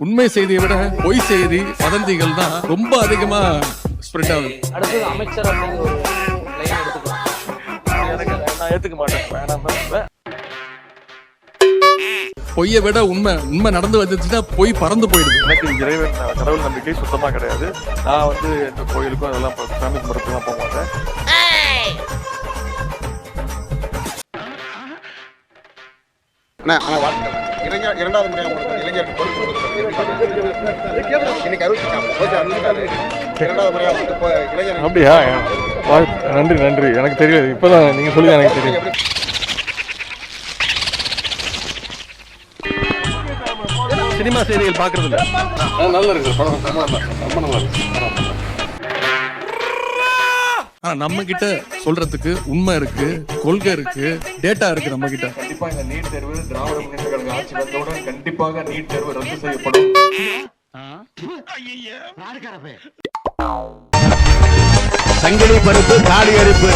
உண்மை செய்தியை விட பொய் செய்தி வதந்திகள் தான் ரொம்ப அதிகமா ஸ்ப்ரெட் ஆகுது. அடுத்தது அமைச்சர் அப்படிங்கிற ஒரு லைன் எடுத்துக்கலாம். நான் ஏத்துக்க மாட்டேன். பொய்யை விட உண்மை நடந்து வந்துச்சுன்னா பொய் பறந்து போயிடுது. எனக்கு இறைவன் கடவுள் நம்பிக்கை சுத்தமா கிடையாது. நான் வந்து எந்த கோயிலுக்கும் அதெல்லாம் சாமி கும்பிட்றதுலாம் போக மாட்டேன். இரண்டாவது முறையாக இளைஞருக்கு பொறுப்பு இன்னைக்கு இரண்டாவது முறையாக இளைஞர். அப்படியா? நன்றி. எனக்கு தெரியாது, இப்பதான் நீங்க சொல்லி எனக்கு தெரியும். சினிமா செய்திகள் பாக்குறது இல்ல. நல்லா இருக்கு படம், ரொம்ப நல்லா இருக்கு. ஆனா நம்ம கிட்ட சொல்றதுக்கு உண்மை இருக்கு, கொள்கை இருக்கு, டேட்டா இருக்கு நம்ம கிட்ட. கண்டிப்பா இந்த நீட் தேர்வு திராவிட முன்னேற்ற கழக ஆட்சி வந்தவுடன் கண்டிப்பாக நீட் தேர்வு ரத்து செய்யப்படும். சங்கிலி பருப்பு காலி அரிப்பு